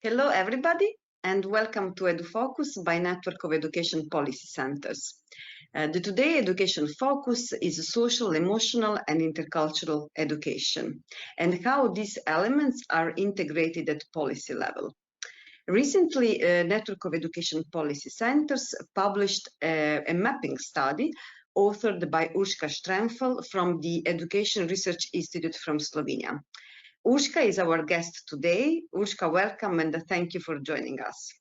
Hello, everybody, and welcome to EduFocus by Network of Education Policy Centers. The today education focus is social, emotional, and intercultural education, and how these elements are integrated at policy level. Recently, Network of Education Policy Centers published a mapping study authored by Urška Štremfel from the Education Research Institute from Slovenia. Urška is our guest today. Urška, welcome and thank you for joining us.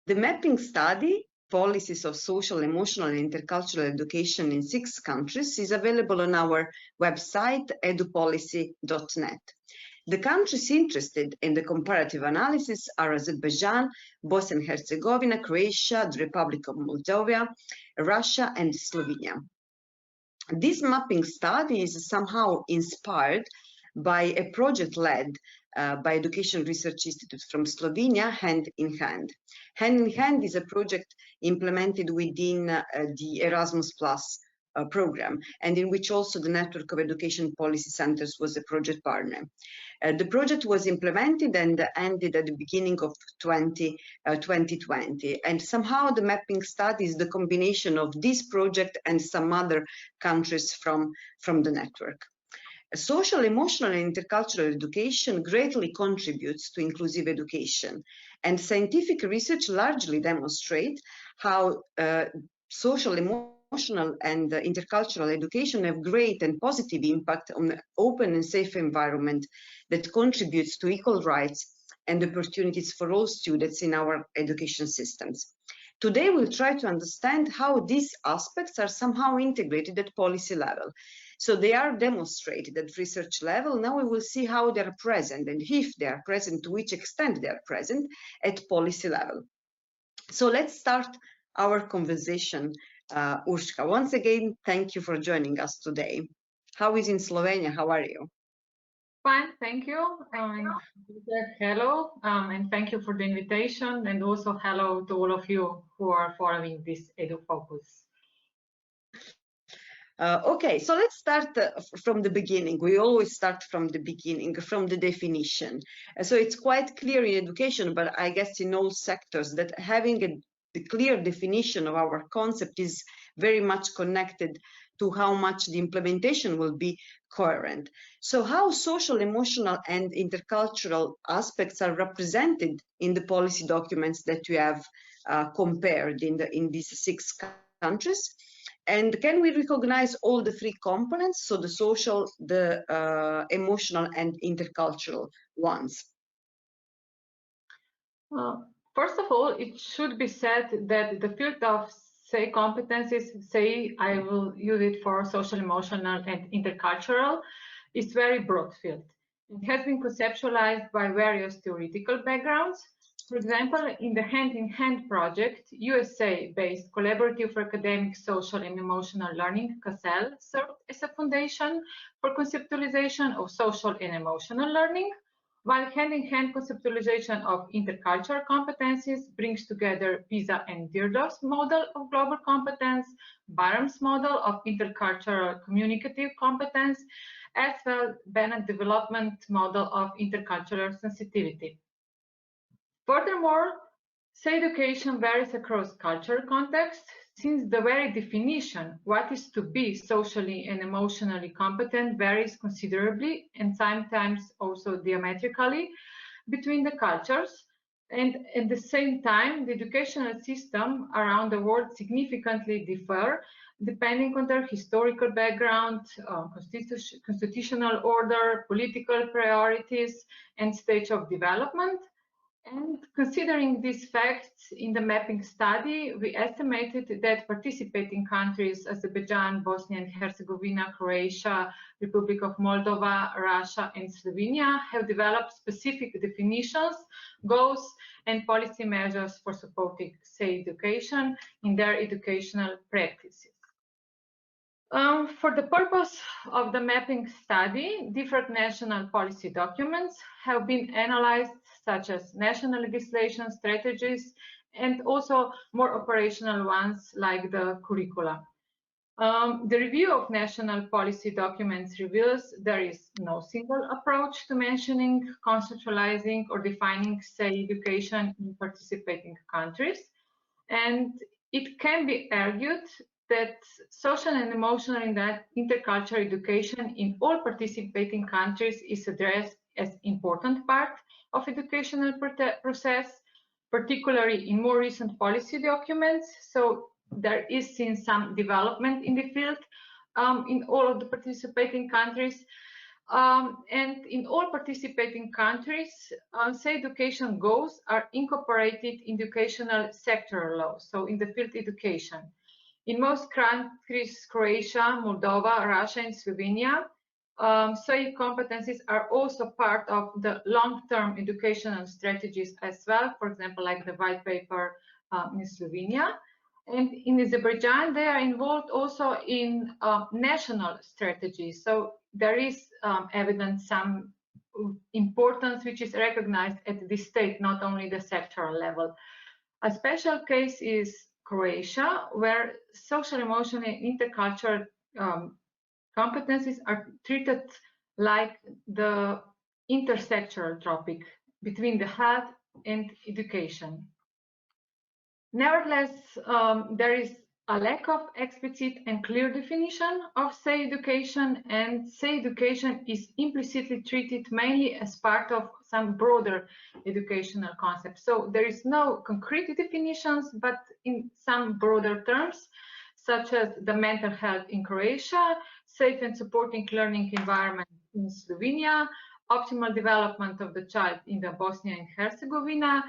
The mapping study, Policies of Social, Emotional and Intercultural Education in 6 countries, is available on our website edupolicy.net. The countries interested in the comparative analysis are Azerbaijan, Bosnia and Herzegovina, Croatia, the Republic of Moldova, Russia and Slovenia. This mapping study is somehow inspired by a project led by Education Research Institute from Slovenia, Hand in Hand. Hand in Hand is a project implemented within the Erasmus Plus program, and in which also the Network of Education Policy Centers was a project partner. The project was implemented and ended at the beginning of 2020, and somehow the mapping study is the combination of this project and some other countries from the network. Social, emotional, and intercultural education greatly contributes to inclusive education, and scientific research largely demonstrates how social, emotional, and intercultural education have great and positive impact on an open and safe environment that contributes to equal rights and opportunities for all students in our education systems. Today, we'll try to understand how these aspects are somehow integrated at policy level. So they are demonstrated at research level. Now we will see how they are present, and if they are present, to which extent they are present at policy level. So let's start our conversation. Urška, once again, thank you for joining us today. How is in Slovenia? How are you? Fine, thank you. Hello, and thank you for the invitation, and also hello to all of you who are following this EduFocus. Okay, so let's start from the beginning. We always start from the beginning, from the definition. So it's quite clear in education, but I guess in all sectors, that having the clear definition of our concept is very much connected to how much the implementation will be coherent. So how social, emotional, and intercultural aspects are represented in the policy documents that you have compared in these 6 countries? And can we recognize all the 3 components, so the social, the emotional, and intercultural ones? First of all, it should be said that the field of, say, competencies, say, I will use it for social, emotional, and intercultural, is very broad field. It has been conceptualized by various theoretical backgrounds. For example, in the Hand2 Project, USA-based Collaborative for Academic, Social and Emotional Learning, CASEL, served as a foundation for conceptualization of social and emotional learning, while Hand-in-Hand conceptualization of intercultural competencies brings together PISA and Dirdov's model of global competence, Barham's model of intercultural communicative competence, as well Bennett development model of intercultural sensitivity. Furthermore, say education varies across cultural contexts, since the very definition, what is to be socially and emotionally competent, varies considerably and sometimes also diametrically between the cultures. And at the same time, the educational system around the world significantly differ depending on their historical background, constitutional order, political priorities, and stage of development. And considering these facts in the mapping study, we estimated that participating countries, Azerbaijan, Bosnia and Herzegovina, Croatia, Republic of Moldova, Russia, and Slovenia have developed specific definitions, goals, and policy measures for supporting, say, education in their educational practices. For the purpose of the mapping study, different national policy documents have been analyzed, such as national legislation, strategies, and also more operational ones like the curricula. The review of national policy documents reveals there is no single approach to mentioning, conceptualizing, or defining, say, education in participating countries. And it can be argued that social and emotional intercultural education in all participating countries is addressed as important part of educational process, particularly in more recent policy documents. So there is seen some development in the field in all of the participating countries. And in all participating countries, say education goals are incorporated in educational sectoral laws, so in the field education. In most countries, Croatia, Moldova, Russia, and Slovenia, say competencies are also part of the long-term educational strategies as well, for example, like the white paper in Slovenia. And in Azerbaijan, they are involved also in national strategies. So there is evident some importance which is recognized at the state, not only the sectoral level. A special case is Croatia, where social, emotional, and intercultural competencies are treated like the intersectoral topic between the health and education. Nevertheless, there is a lack of explicit and clear definition of say education, and say education is implicitly treated mainly as part of some broader educational concepts. So there is no concrete definitions, but in some broader terms, such as the mental health in Croatia, safe and supporting learning environment in Slovenia, optimal development of the child in the Bosnia and Herzegovina,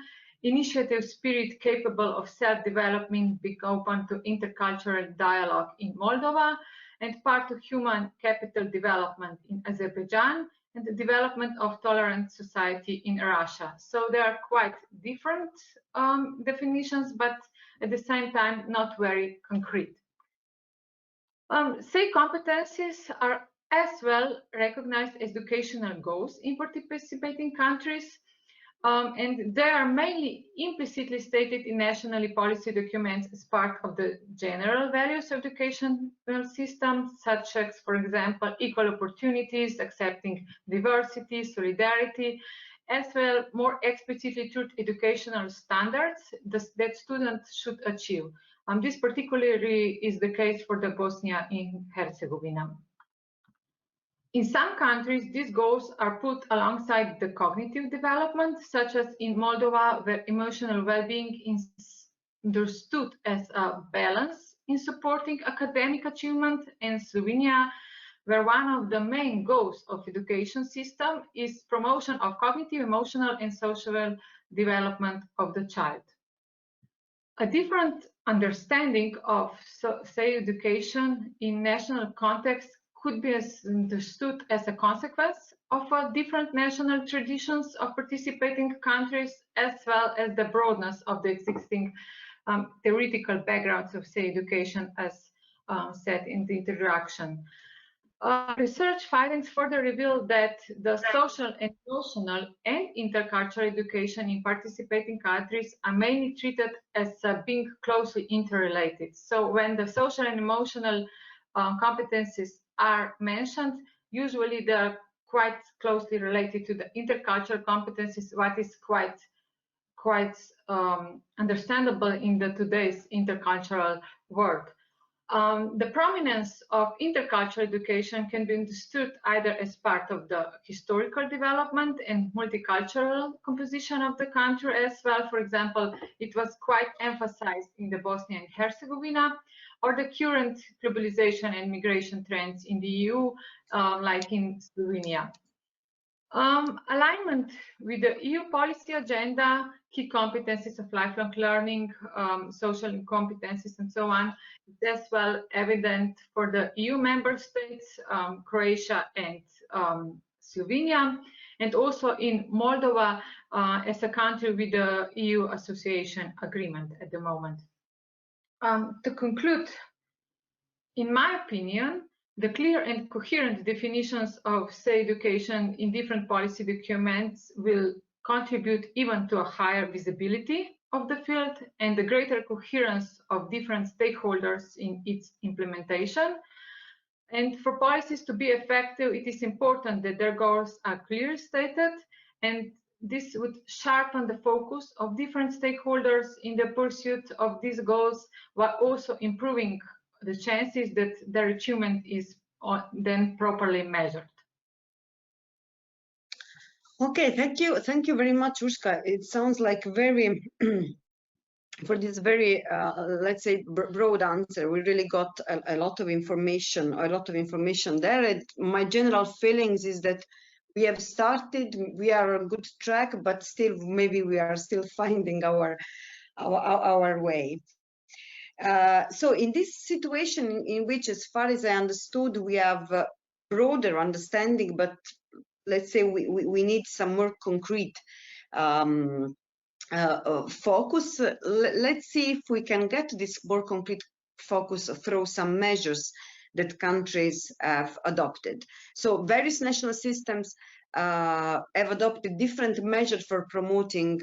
initiative spirit capable of self-development, being open to intercultural dialogue in Moldova, and part of human capital development in Azerbaijan, and the development of tolerant society in Russia. So they are quite different definitions, but at the same time not very concrete. Say competencies are as well recognized as educational goals in participating countries, and they are mainly implicitly stated in national policy documents as part of the general values of educational systems, such as, for example, equal opportunities, accepting diversity, solidarity, as well more explicitly truth educational standards that students should achieve. This particularly is the case for the Bosnia and Herzegovina. In some countries, these goals are put alongside the cognitive development, such as in Moldova, where emotional well-being is understood as a balance in supporting academic achievement, and Slovenia, where one of the main goals of education system is promotion of cognitive, emotional, and social development of the child. A different understanding of, say, education in national context could be understood as a consequence of different national traditions of participating countries, as well as the broadness of the existing theoretical backgrounds of, say, education, as said in the introduction. Research findings further reveal that the social, emotional, and intercultural education in participating countries are mainly treated as being closely interrelated. So when the social and emotional competencies are mentioned, usually they're quite closely related to the intercultural competencies, what is quite understandable in today's intercultural world. The prominence of intercultural education can be understood either as part of the historical development and multicultural composition of the country as well. For example, it was quite emphasized in the Bosnia and Herzegovina, or the current globalization and migration trends in the EU, like in Slovenia. Alignment with the EU policy agenda, key competencies of lifelong learning, social competencies, and so on, is as well evident for the EU member states, Croatia and Slovenia, and also in Moldova as a country with the EU association agreement at the moment. To conclude, in my opinion, the clear and coherent definitions of, say, education in different policy documents will contribute even to a higher visibility of the field and the greater coherence of different stakeholders in its implementation. And for policies to be effective, it is important that their goals are clearly stated, and this would sharpen the focus of different stakeholders in the pursuit of these goals, while also improving the chances that their achievement is then properly measured. Okay, thank you very much, Urška. It sounds like very for this very let's say broad answer. We really got a lot of information there. And my general feelings is that we have started, we are on good track, but still maybe we are still finding our way. So in this situation in which, as far as I understood, we have broader understanding, but let's say we need some more concrete focus. Let's see if we can get this more concrete focus through some measures that countries have adopted. So various national systems have adopted different measures for promoting,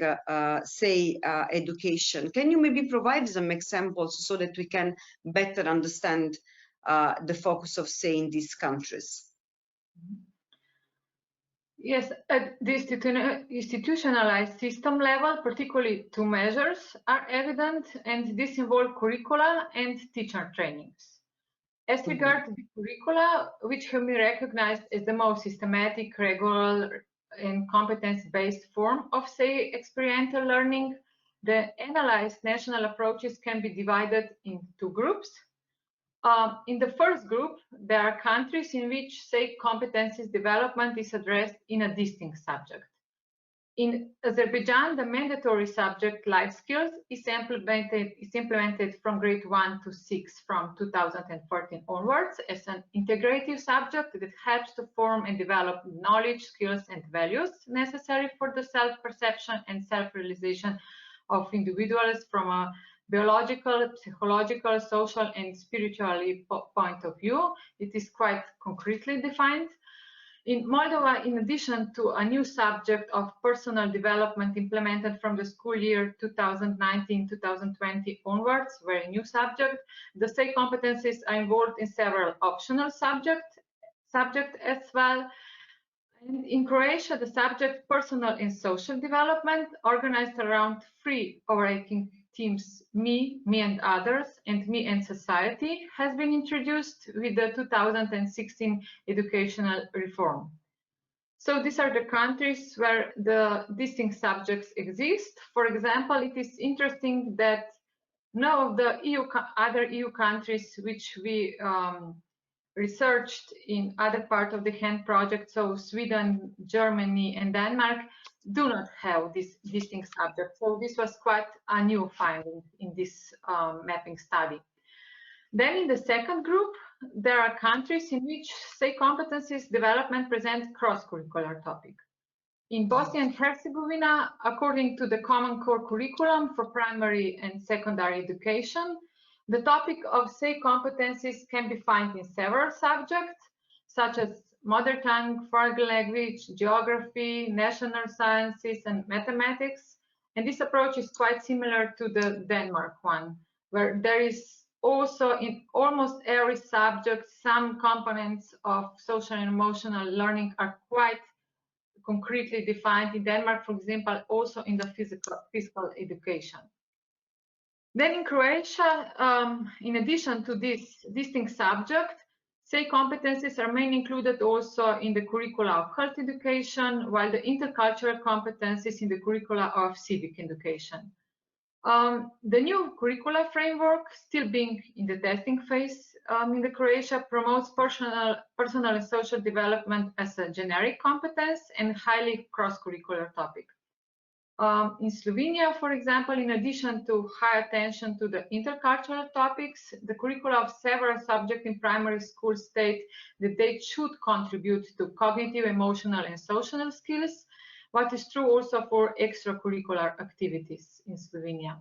say, education. Can you maybe provide some examples so that we can better understand the focus of, say, in these countries? Yes, at the institutionalized system level, particularly two measures are evident, and this involve curricula and teacher trainings. As regards the curricula, which have been recognized as the most systematic, regular, and competence-based form of, say, experiential learning, the analyzed national approaches can be divided in two groups. In the first group, there are countries in which, say, competencies development is addressed in a distinct subject. In Azerbaijan, the mandatory subject life skills is implemented from grade 1 to 6 from 2014 onwards as an integrative subject that helps to form and develop knowledge, skills, and values necessary for the self-perception and self-realization of individuals from a biological, psychological, social, and spiritually point of view. It is quite concretely defined. In Moldova, in addition to a new subject of personal development implemented from the school year 2019-2020 onwards, very new subject, the same competencies are involved in several optional subjects as well. And in Croatia, the subject personal and social development, organized around 3 overarching themes: me and others, and me and society, has been introduced with the 2016 educational reform. So these are the countries where the distinct subjects exist. For example, it is interesting that none of the other EU countries which we researched in other part of the Hand project, so Sweden, Germany, and Denmark, do not have this distinct subject. So this was quite a new finding in this mapping study. Then in the second group, there are countries in which, say, competencies development present cross-curricular topic. In Bosnia and Herzegovina, according to the Common Core Curriculum for primary and secondary education, the topic of, say, competencies can be found in several subjects, such as mother tongue, foreign language, geography, national sciences, and mathematics. And this approach is quite similar to the Denmark one, where there is also in almost every subject some components of social and emotional learning are quite concretely defined. In Denmark, for example, also in the physical education. Then in Croatia, in addition to this distinct subject, say competencies are mainly included also in the curricula of health education, while the intercultural competencies in the curricula of civic education. The new curricula framework, still being in the testing phase in the Croatia, promotes personal and social development as a generic competence and highly cross-curricular topic. In Slovenia, for example, in addition to high attention to the intercultural topics, the curricula of several subjects in primary school state that they should contribute to cognitive, emotional, and social skills, what is true also for extracurricular activities in Slovenia.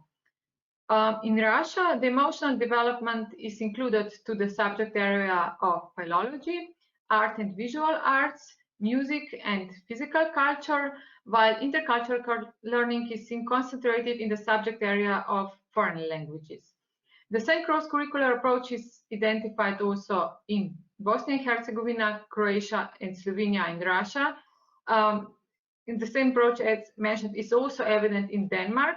In Russia, the emotional development is included to the subject area of philology, art and visual arts, music and physical culture, while intercultural learning is concentrated in the subject area of foreign languages. The same cross-curricular approach is identified also in Bosnia and Herzegovina, Croatia, and Slovenia and Russia. In the same approach as mentioned is also evident in Denmark,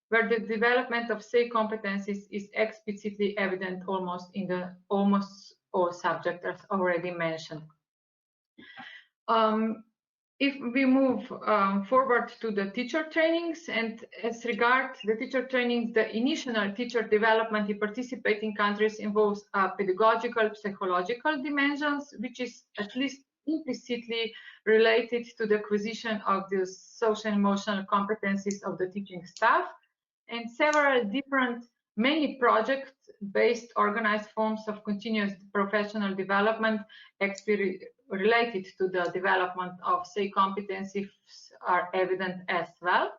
where the development of say competencies is explicitly evident almost all subjects as already mentioned. If we move forward to the teacher trainings, and as regards the teacher trainings, the initial teacher development in participating countries involves pedagogical, psychological dimensions, which is at least implicitly related to the acquisition of the social and emotional competencies of the teaching staff, and several different many project-based organized forms of continuous professional development related to the development of say competencies are evident as well.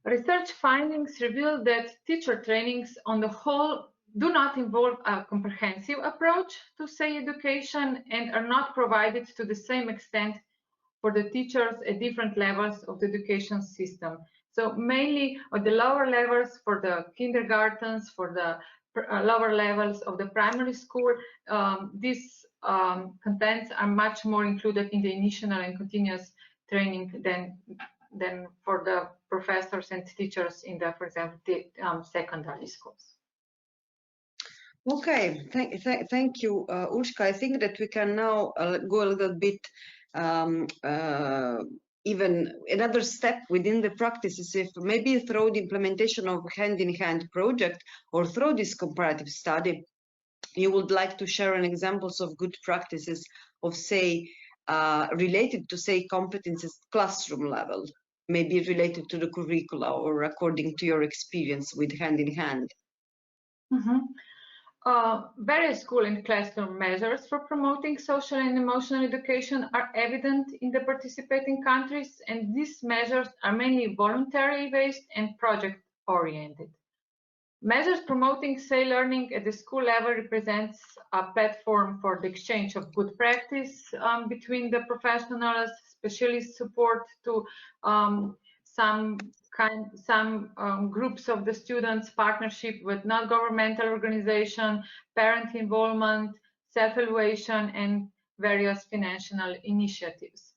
Research findings reveal that teacher trainings on the whole do not involve a comprehensive approach to say education and are not provided to the same extent for the teachers at different levels of the education system. So mainly at the lower levels for the kindergartens, for the lower levels of the primary school, these contents are much more included in the initial and continuous training than for the professors and teachers in the, for example, the secondary schools. Okay, thank you, Urška. I think that we can now go a little bit even another step within the practices, if maybe through the implementation of Hand2 Project or through this comparative study, you would like to share an examples of good practices of, say, related to, say, competences classroom level, maybe related to the curricula or according to your experience with Hand2. Mm-hmm. Various school and classroom measures for promoting social and emotional education are evident in the participating countries, and these measures are mainly voluntary based and project oriented. Measures promoting say learning at the school level represents a platform for the exchange of good practice between the professionals, specialist support to some groups of the students, partnership with non-governmental organization, parent involvement, self-evaluation, and various financial initiatives.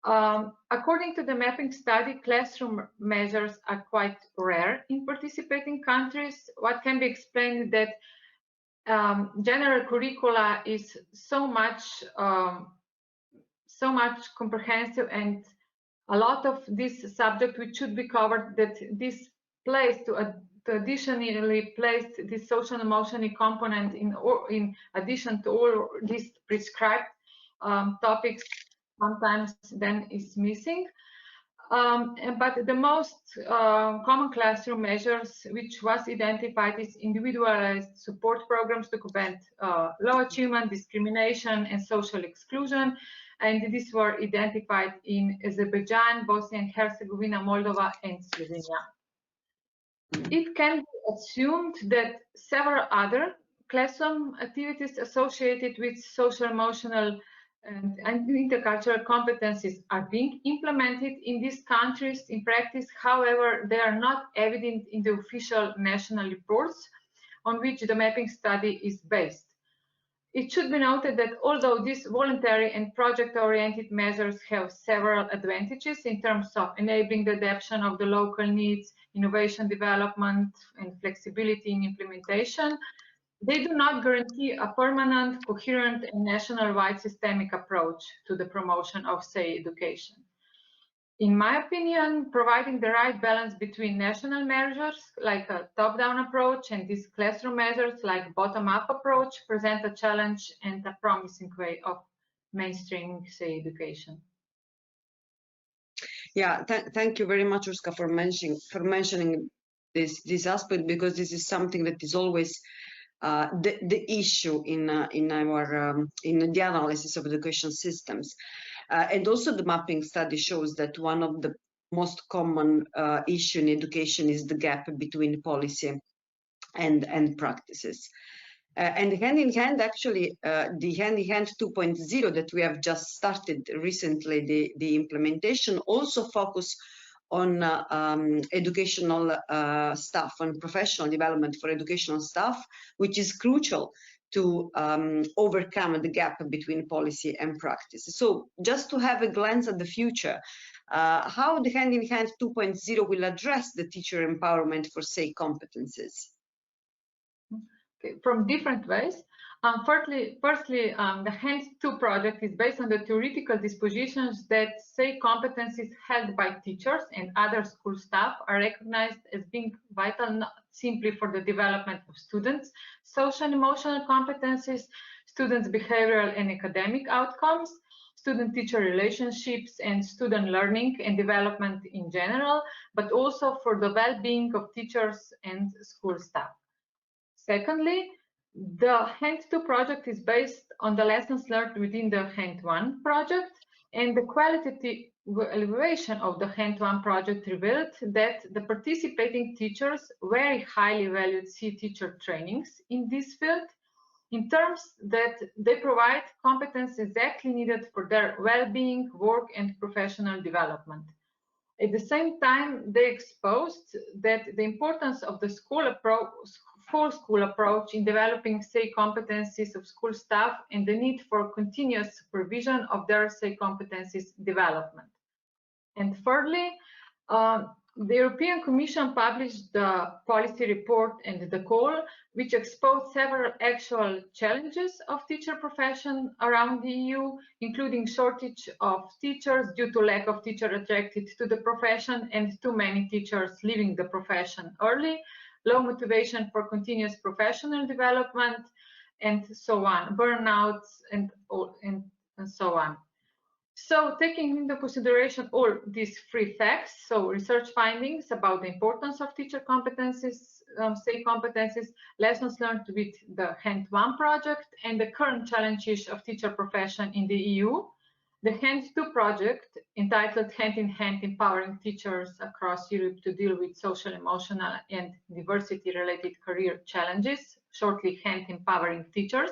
According to the mapping study, classroom measures are quite rare in participating countries. What can be explained that general curricula is so much comprehensive, and a lot of this subject which should be covered, that this place to additionally place this social emotional component in addition to all these prescribed topics sometimes then is missing. But the most common classroom measures which was identified is individualized support programs to prevent low achievement, discrimination, and social exclusion. And these were identified in Azerbaijan, Bosnia and Herzegovina, Moldova, and Slovenia. It can be assumed that several other classroom activities associated with social, emotional, and intercultural competencies are being implemented in these countries in practice. However, they are not evident in the official national reports on which the mapping study is based. It should be noted that although these voluntary and project-oriented measures have several advantages in terms of enabling the adaptation of the local needs, innovation development, and flexibility in implementation, they do not guarantee a permanent, coherent, and national-wide systemic approach to the promotion of, say, education. In my opinion, providing the right balance between national measures like a top-down approach and these classroom measures like bottom-up approach present a challenge and a promising way of mainstreaming, say, education. Yeah, thank you very much, Urška, for mentioning this aspect, because this is something that is always the issue in the analysis of education systems. And also the mapping study shows that one of the most common issue in education is the gap between policy and practices. And hand in hand, actually, the Hand in Hand 2.0 that we have just started recently, the implementation also focus on educational staff, on professional development for educational staff, which is crucial to overcome the gap between policy and practice. So just to have a glance at the future, how the Hand in Hand 2.0 will address the teacher empowerment for say competencies? From different ways. Firstly, the Hand2 project is based on the theoretical dispositions that say competencies held by teachers and other school staff are recognized as being vital not simply for the development of students' social and emotional competencies, students' behavioral and academic outcomes, student-teacher relationships, and student learning and development in general, but also for the well-being of teachers and school staff. Secondly, the Hand2 project is based on the lessons learned within the Hand1 project, and the qualitative evaluation of the Hand1 project revealed that the participating teachers very highly valued teacher trainings in this field, in terms that they provide competence exactly needed for their well-being, work, and professional development. At the same time, they exposed that the importance of the full school approach in developing, say, competencies of school staff and the need for continuous supervision of their, say, competencies development. And thirdly, the European Commission published the policy report and the call, which exposed several actual challenges of teacher profession around the EU, including shortage of teachers due to lack of teachers attracted to the profession and too many teachers leaving the profession early, low motivation for continuous professional development, and so on, burnouts and so on. So taking into consideration all these three facts, so research findings about the importance of teacher competencies, say competencies, lessons learned with the Hand1 project, and the current challenges of teacher profession in the EU, the Hand2 project, entitled Hand in Hand Empowering Teachers Across Europe to Deal with Social, Emotional, and Diversity-Related Career Challenges, shortly Hand Empowering Teachers,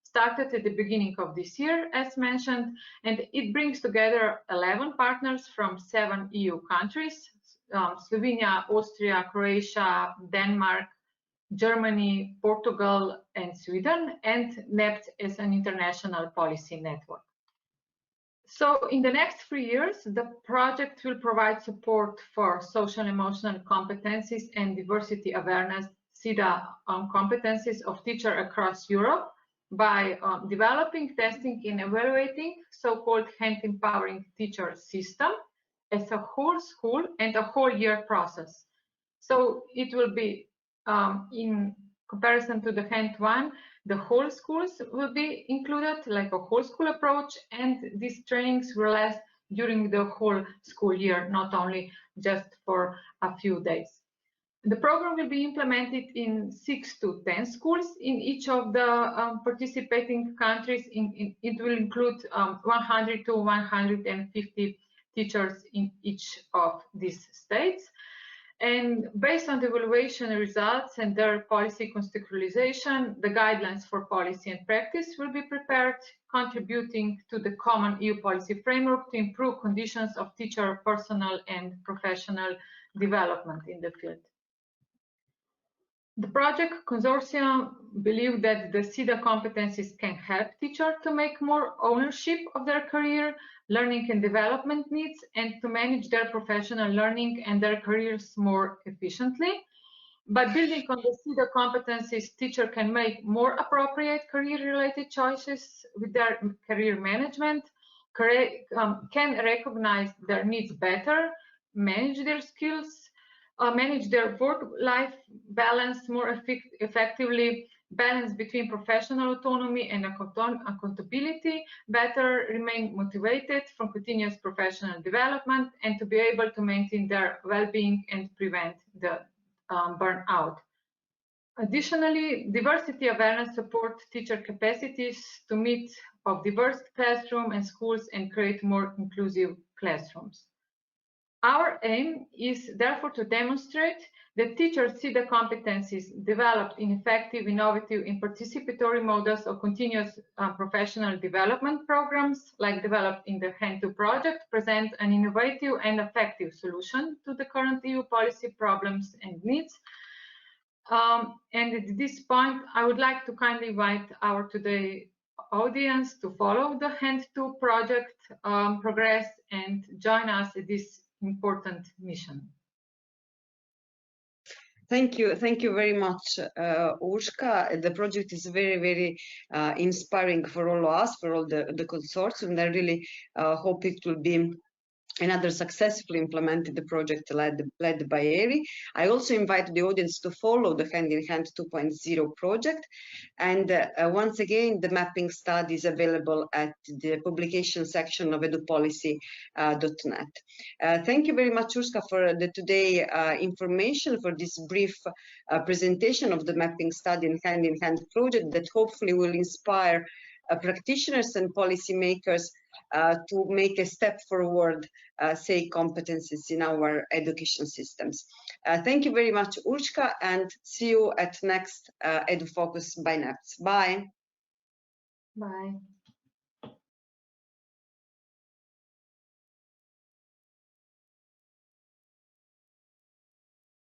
started at the beginning of this year, as mentioned, and it brings together 11 partners from 7 EU countries, Slovenia, Austria, Croatia, Denmark, Germany, Portugal, and Sweden, and NEPT as an international policy network. So in the next 3 years, the project will provide support for social emotional competencies and diversity awareness, SIDA competencies of teachers across Europe, by developing, testing, and evaluating so-called Hand Empowering Teacher system as a whole school and a whole year process. So it will be, in comparison to the Hand1, the whole schools will be included, like a whole school approach, and these trainings will last during the whole school year, not only just for a few days. The program will be implemented in 6 to 10 schools in each of the participating countries. It will include 100 to 150 teachers in each of these states. And based on the evaluation results and their policy contextualization, the guidelines for policy and practice will be prepared, contributing to the common EU policy framework to improve conditions of teacher personal and professional development in the field. The project consortium believe that the SIDA competencies can help teachers to make more ownership of their career, learning and development needs, and to manage their professional learning and their careers more efficiently. By building on the SIDA competencies, teachers can make more appropriate career-related choices with their career management, can recognize their needs better, manage their skills, manage their work-life balance more effectively, balance between professional autonomy and accountability better, remain motivated from continuous professional development, and to be able to maintain their well-being and prevent the burnout. Additionally, diversity awareness supports teacher capacities to meet of diverse classrooms and schools and create more inclusive classrooms. Our aim is therefore to demonstrate that teachers see the competencies developed in effective, innovative, and participatory models of continuous professional development programs, like developed in the Hand2 project, present an innovative and effective solution to the current EU policy problems and needs. And at this point, I would like to kindly invite our today audience to follow the Hand2 project progress and join us in this important mission. Thank you very much, Urška. The project is very inspiring for all of us, for all the consortium, and I really hope it will be another successfully implemented project led by ERI. I also invite the audience to follow the Hand in Hand 2.0 project. And once again, the mapping study is available at the publication section of edupolicy.net. Thank you very much, Urška, for the today information, for this brief presentation of the mapping study in Hand project that hopefully will inspire practitioners and policymakers to make a step forward, say, competencies in our education systems. Thank you very much, Urška, and see you at next EduFocus by NEPS. Bye. Bye.